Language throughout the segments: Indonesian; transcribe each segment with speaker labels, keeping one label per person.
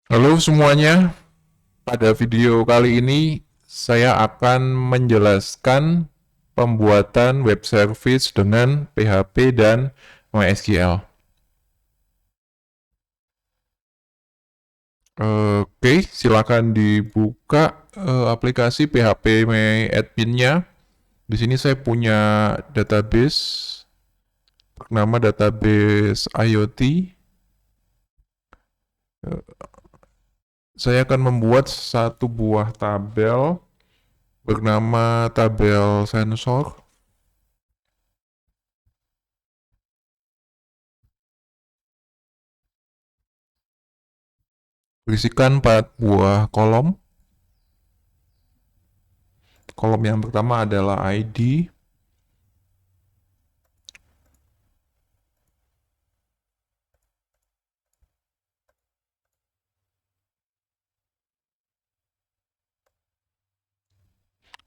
Speaker 1: Halo semuanya, pada video kali ini saya akan menjelaskan pembuatan web service dengan PHP dan MySQL. Oke, silakan dibuka aplikasi PHP MyAdmin-nya. Di sini saya punya database bernama database IoT. Saya akan membuat satu buah tabel bernama tabel sensor. Berisikan 4 buah kolom. Kolom yang pertama adalah ID.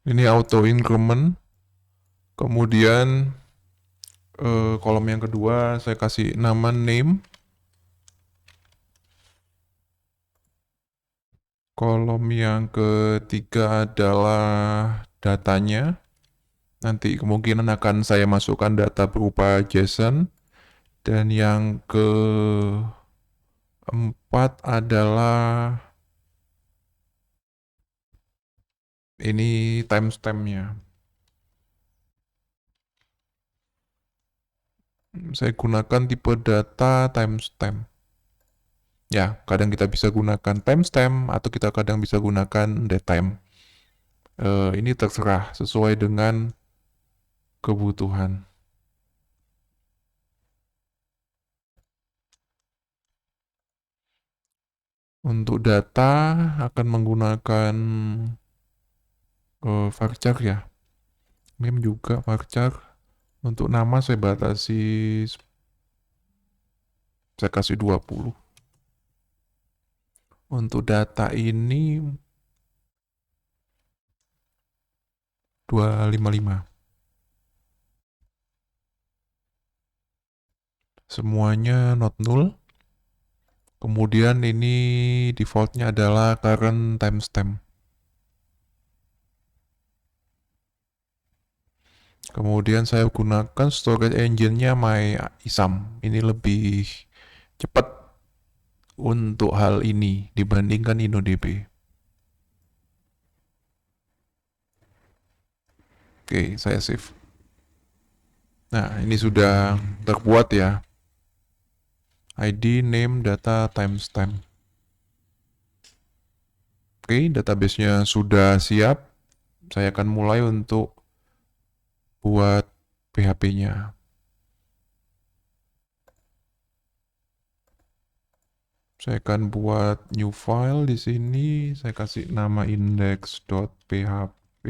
Speaker 1: Ini auto increment. Kemudian kolom yang kedua saya kasih nama name. Kolom yang ketiga adalah datanya. Nanti kemungkinan akan saya masukkan data berupa JSON. Dan yang keempat adalah ini timestampnya. Saya gunakan tipe data timestamp. Ya, kadang kita bisa gunakan timestamp atau kita kadang bisa gunakan datetime. Ini terserah sesuai dengan kebutuhan. Untuk data akan menggunakan varchar ya. Name juga varchar. Untuk nama saya batasi, saya kasih 20. Untuk data ini 255. Semuanya not null. Kemudian ini defaultnya adalah current timestamp. Kemudian saya gunakan storage engine-nya MyISAM. Ini lebih cepat untuk hal ini dibandingkan InnoDB. Oke, saya save. Nah, ini sudah terbuat ya. ID, name, data, timestamp. Oke, database-nya sudah siap. Saya akan mulai untuk buat PHP-nya. Saya akan buat new file di sini. Saya kasih nama index.php.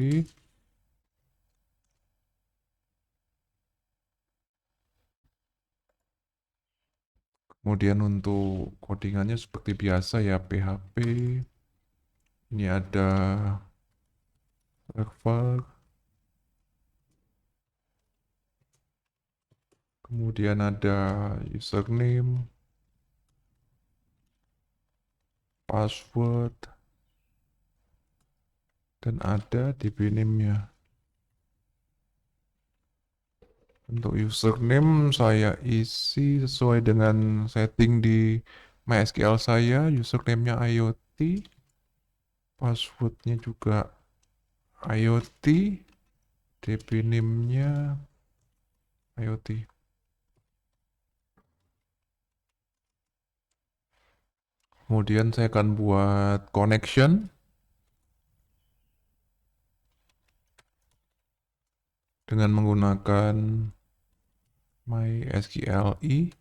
Speaker 1: Kemudian untuk codingannya seperti biasa ya, PHP. Ini ada server. Kemudian ada username, password, dan ada DB name-nya. Untuk username saya isi sesuai dengan setting di MySQL saya, username-nya IoT, password-nya juga IoT, DB name-nya IoT. Kemudian saya akan buat connection dengan menggunakan MySQLi.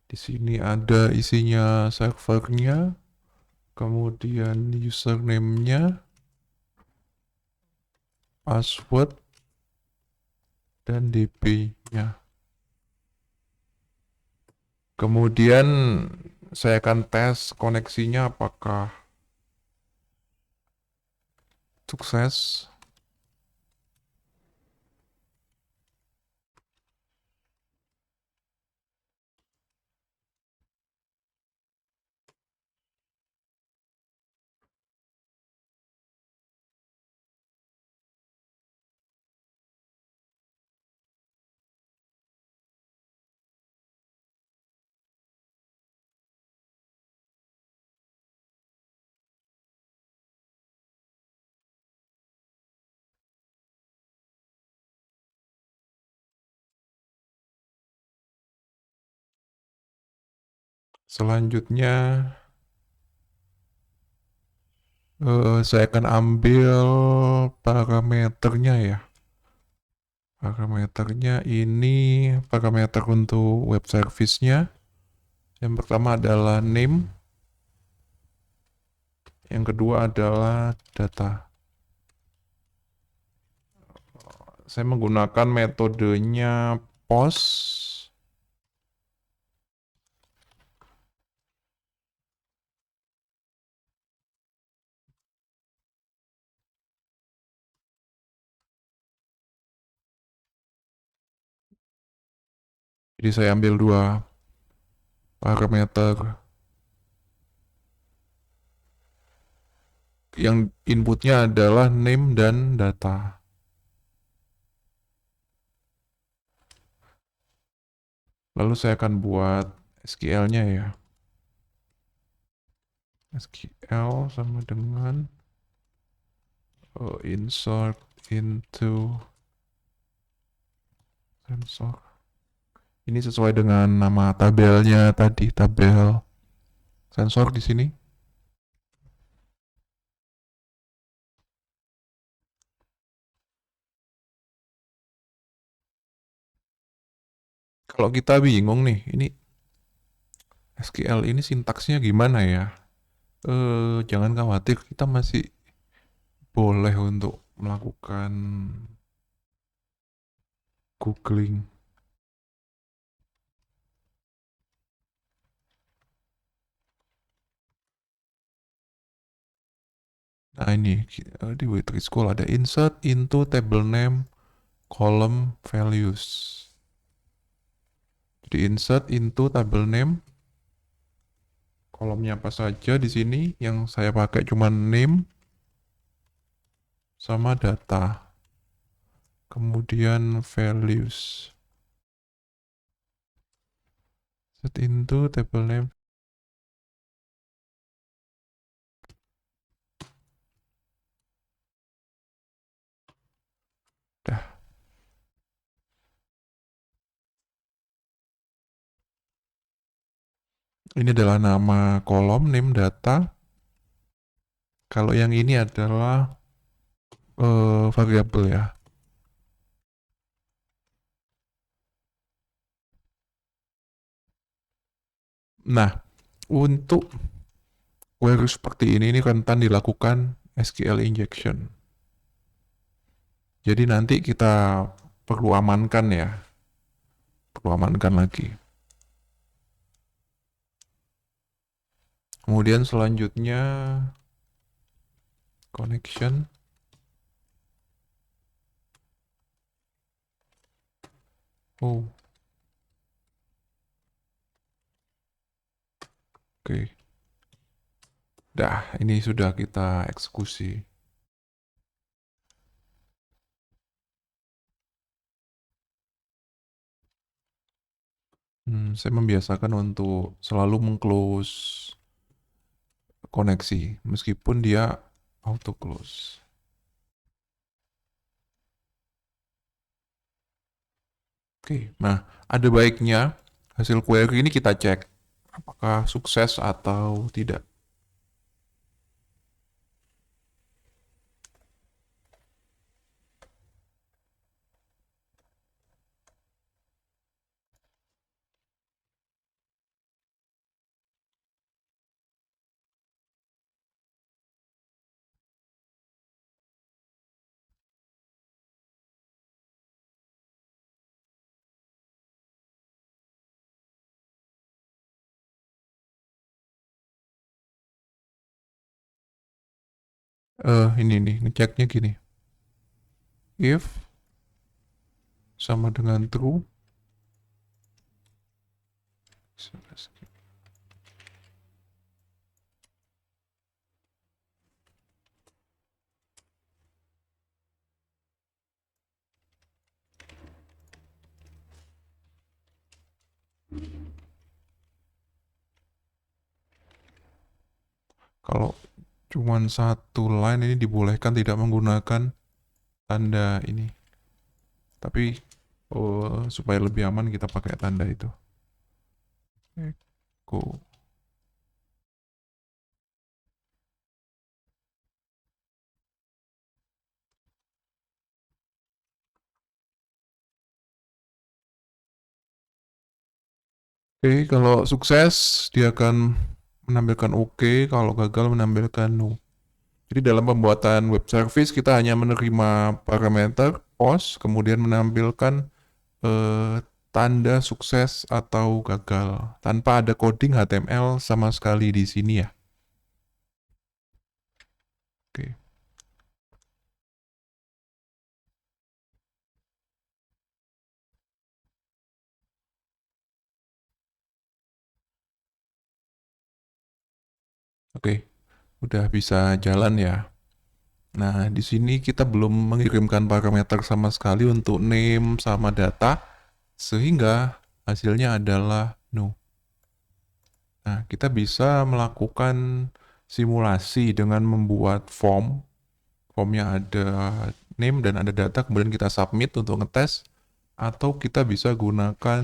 Speaker 1: Di sini ada isinya servernya, kemudian username-nya, password, dan DB-nya. Kemudian saya akan tes koneksinya apakah sukses. Selanjutnya saya akan ambil parameternya ya. Parameternya ini parameter untuk web service-nya. Yang pertama adalah name, yang kedua adalah data. Saya menggunakan metodenya post. Jadi saya ambil dua parameter yang inputnya adalah name dan data. Lalu saya akan buat SQL-nya ya. SQL sama dengan insert into sensor. Ini sesuai dengan nama tabelnya tadi, tabel sensor di sini. Kalau kita bingung nih, ini SQL ini sintaksnya gimana ya? Jangan khawatir, kita masih boleh untuk melakukan googling. Nah ini di Waitress School ada insert into table name column values. Jadi insert into table name, kolomnya apa saja di sini. Yang saya pakai cuma name sama data. Kemudian values. Set into table name. Dah. Ini adalah nama kolom name data. Kalau yang ini adalah variabel ya. Nah, untuk query seperti ini rentan dilakukan SQL injection. Jadi nanti kita perlu amankan ya. Perlu amankan lagi. Kemudian selanjutnya connection. Oh. Oke. Dah, ini sudah kita eksekusi. Saya membiasakan untuk selalu meng-close koneksi, meskipun dia auto close. Oke, nah ada baiknya hasil query ini kita cek apakah sukses atau tidak. Ini nih, ngeceknya gini. If sama dengan true. Kalau cuman satu line ini dibolehkan tidak menggunakan tanda ini. Tapi supaya lebih aman kita pakai tanda itu. Echo. Oke, kalau sukses dia akan menampilkan oke, kalau gagal menampilkan no. Jadi dalam pembuatan web service kita hanya menerima parameter post, kemudian menampilkan eh, tanda sukses atau gagal tanpa ada coding HTML sama sekali di sini ya. Oke, oke, udah bisa jalan ya. Nah, di sini kita belum mengirimkan parameter sama sekali untuk name sama data, sehingga hasilnya adalah no. Nah, kita bisa melakukan simulasi dengan membuat form. Formnya ada name dan ada data, kemudian kita submit untuk ngetes. Atau kita bisa gunakan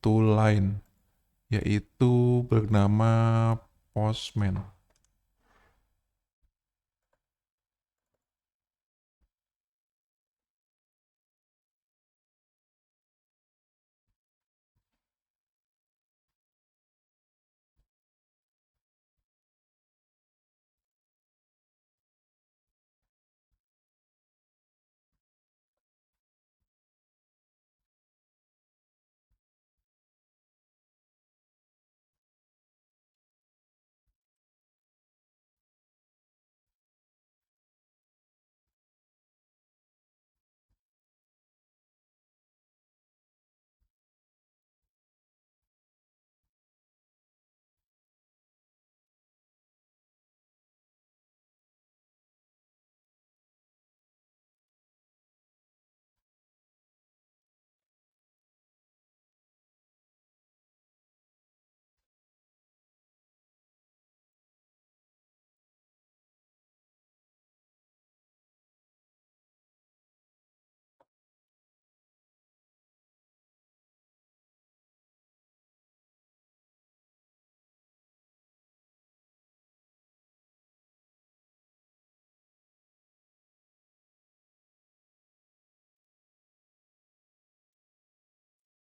Speaker 1: tool lain, yaitu bernama Postman.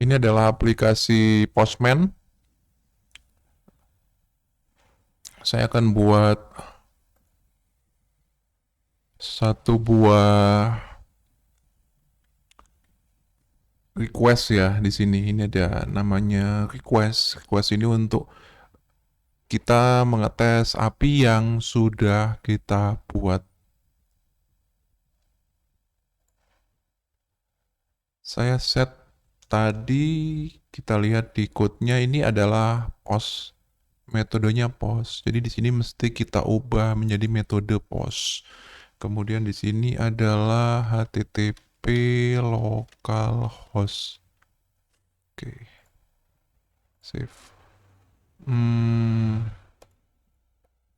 Speaker 1: Ini adalah aplikasi Postman. Saya akan buat satu buah request ya di sini. Ini ada namanya request. Request ini untuk kita mengetes API yang sudah kita buat. Saya set tadi, kita lihat di code-nya ini adalah post. Metodenya post. Jadi di sini mesti kita ubah menjadi metode post. Kemudian di sini adalah HTTP localhost. Oke, save. Hmm,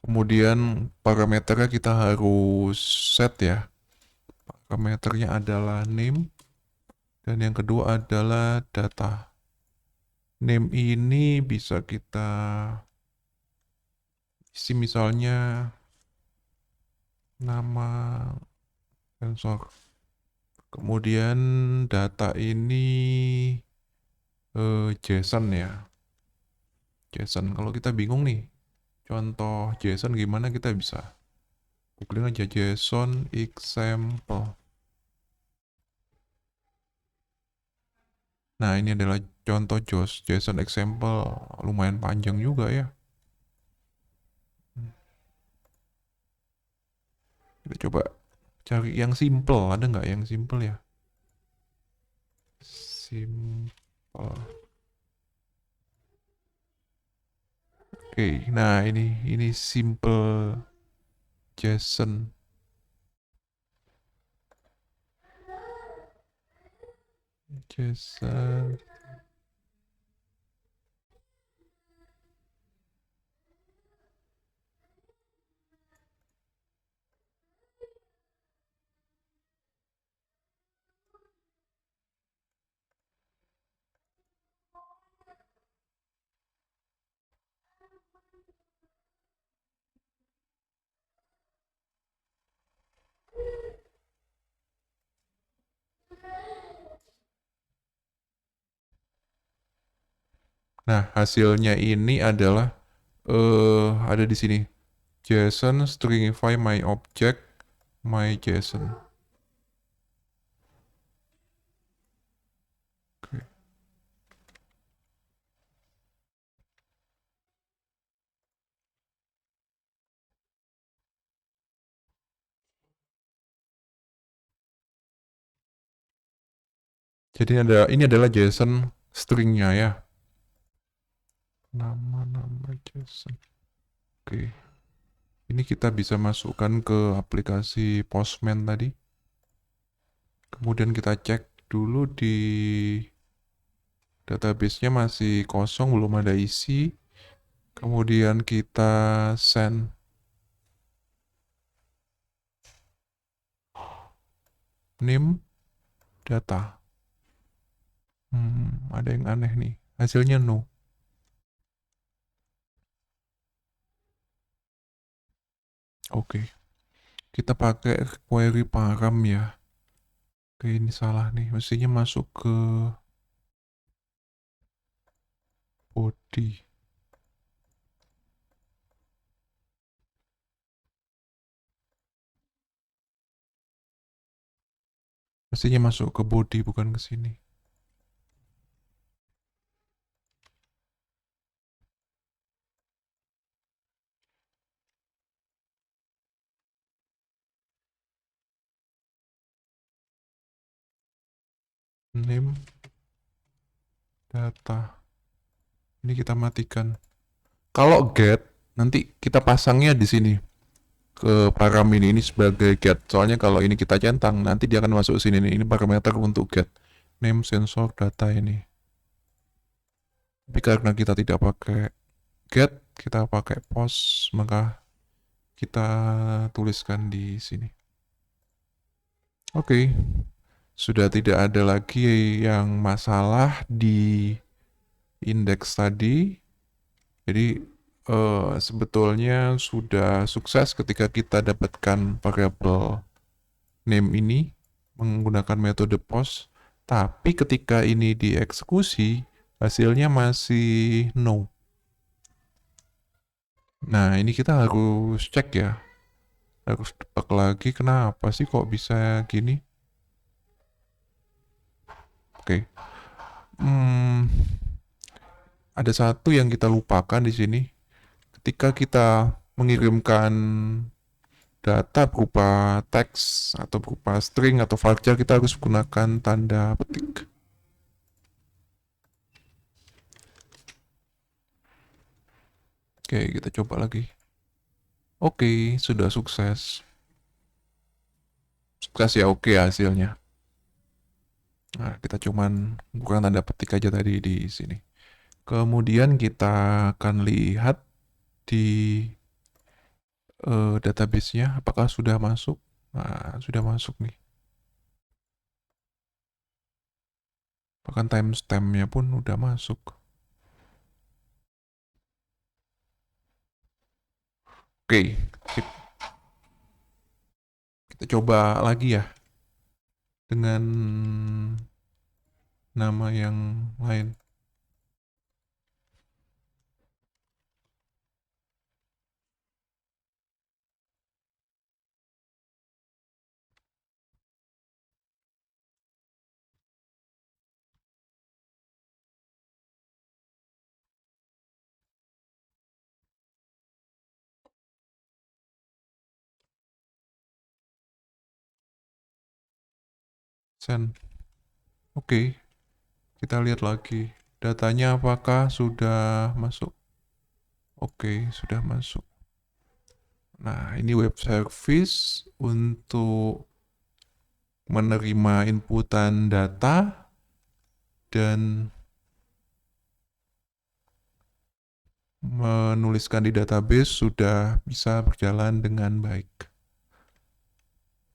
Speaker 1: kemudian parameternya kita harus set ya. Parameternya adalah name dan yang kedua adalah data. Name ini bisa kita isi misalnya nama sensor. Kemudian data ini JSON ya. JSON. Kalau kita bingung nih, contoh JSON gimana kita bisa googling aja JSON example. Nah, ini adalah contoh JSON example, lumayan panjang juga ya. Kita coba cari yang simple, ada nggak yang simple ya? Simple. Oke, nah ini simple JSON. JSON. Nah, hasilnya ini adalah ada di sini. JSON stringify my object my JSON. Oke. Jadi ini adalah JSON stringnya ya. Nama-nama JSON. Oke. Ini kita bisa masukkan ke aplikasi Postman tadi. Kemudian kita cek dulu di database-nya masih kosong, belum ada isi. Kemudian kita send name data. Ada yang aneh nih. Hasilnya no. Oke. Kita pakai query param ya. Oke, ini salah nih. Mestinya masuk ke body. Mestinya masuk ke body, bukan ke sini. Name data. Ini kita matikan. Kalau get, nanti kita pasangnya di sini ke param ini sebagai get. Soalnya kalau ini kita centang, nanti dia akan masuk sini nih. Ini parameter untuk get. Name sensor data ini. Tapi karena kita tidak pakai get, kita pakai post, maka kita tuliskan di sini. Oke, sudah tidak ada lagi yang masalah di indeks tadi. Jadi sebetulnya sudah sukses ketika kita dapatkan variabel name ini menggunakan metode post. Tapi ketika ini dieksekusi, hasilnya masih no. Nah, ini kita harus cek ya. Harus debug lagi kenapa sih kok bisa gini. Oke. Hmm, ada satu yang kita lupakan di sini. Ketika kita mengirimkan data berupa teks atau berupa string atau varchar, kita harus gunakan tanda petik. Oke, kita coba lagi. Oke, sudah sukses. Sukses ya, oke hasilnya. Nah, kita cuman kurang tanda petik aja tadi di sini. Kemudian kita akan lihat di database-nya apakah sudah masuk. Nah, sudah masuk nih. Bahkan timestamp-nya pun udah masuk. Oke, sip. Kita coba lagi ya dengan nama yang lain. Send. Oke, kita lihat lagi. Datanya apakah sudah masuk? Oke, sudah masuk. Nah, ini web service untuk menerima inputan data dan menuliskan di database sudah bisa berjalan dengan baik.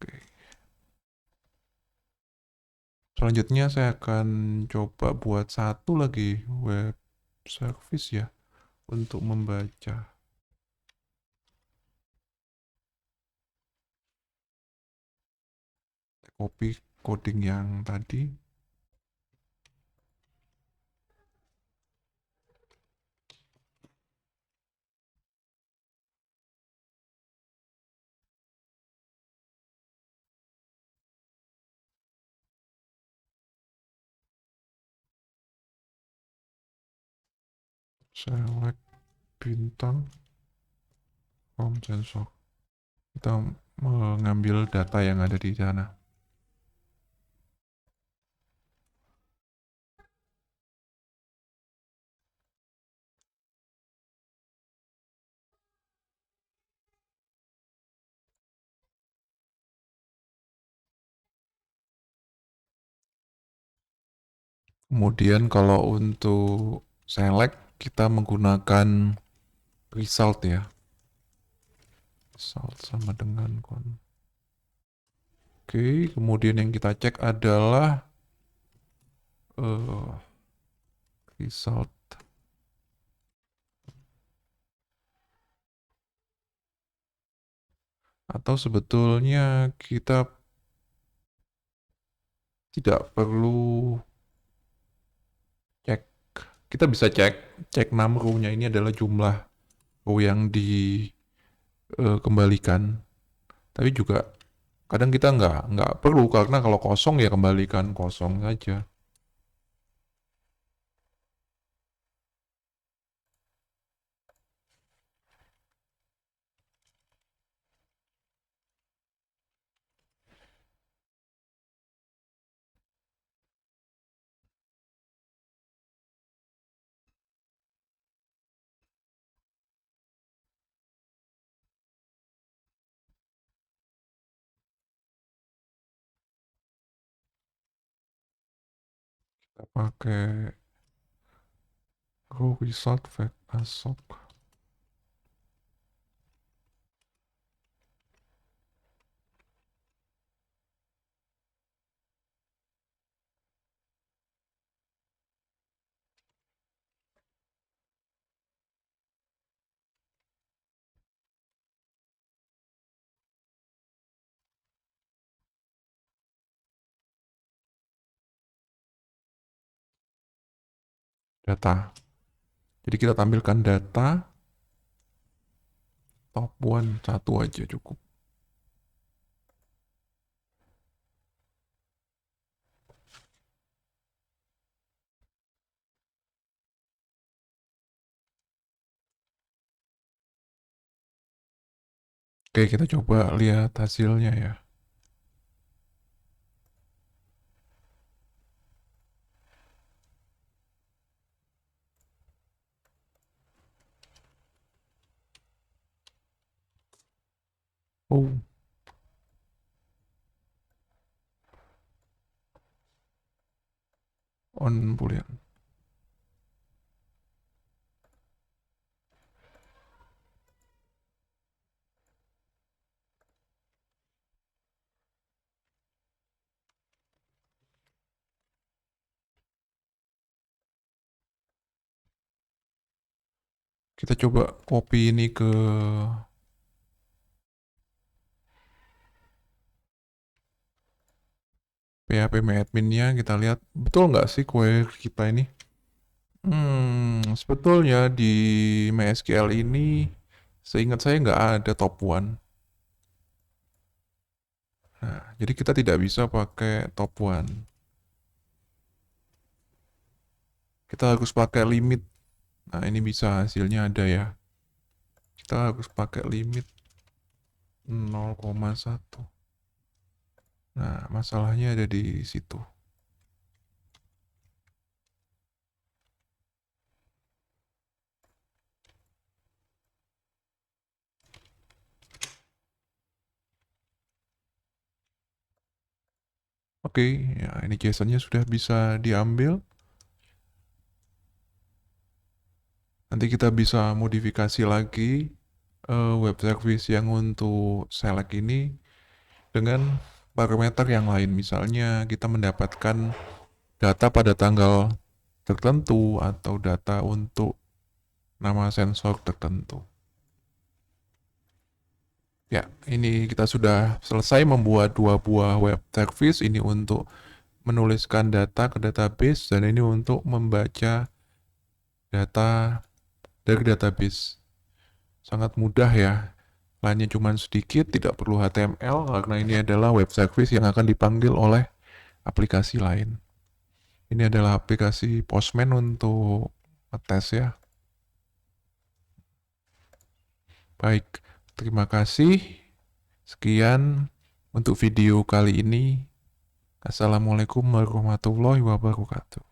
Speaker 1: Oke. Selanjutnya saya akan coba buat satu lagi web service ya untuk membaca. Copy coding yang tadi. select bintang from sensor. Kita mengambil data yang ada di sana. Kemudian kalau untuk select kita menggunakan result ya. Result sama dengan Oke, kemudian yang kita cek adalah result. Atau sebetulnya kita tidak perlu cek. Kita bisa cek 6 row-nya ini adalah jumlah row yang dikembalikan. Tapi juga kadang kita nggak perlu, karena kalau kosong ya kembalikan kosong saja. Kita pakai row result fact asok. Data. Jadi kita tampilkan data top 1 satu aja cukup. Oke, kita coba lihat hasilnya ya. Oh, on boolean. Kita coba copy ini ke PHP adminnya, kita lihat betul nggak sih query kita ini. Sebetulnya di MySQL ini seingat saya nggak ada top 1. Nah, jadi kita tidak bisa pakai top 1. Kita harus pakai limit. Nah, ini bisa hasilnya ada ya. Kita harus pakai limit 0,1. Nah, masalahnya ada di situ. Oke, ya ini JSON-nya sudah bisa diambil. Nanti kita bisa modifikasi lagi web service yang untuk select ini dengan parameter yang lain. Misalnya kita mendapatkan data pada tanggal tertentu atau data untuk nama sensor tertentu. Ya, ini kita sudah selesai membuat 2 buah web service. Ini untuk menuliskan data ke database dan ini untuk membaca data dari database. Sangat mudah ya. Lainnya cuma sedikit, tidak perlu HTML karena ini adalah web service yang akan dipanggil oleh aplikasi lain. Ini adalah aplikasi Postman untuk ngetes ya. Baik, terima kasih. Sekian untuk video kali ini. Assalamualaikum warahmatullahi wabarakatuh.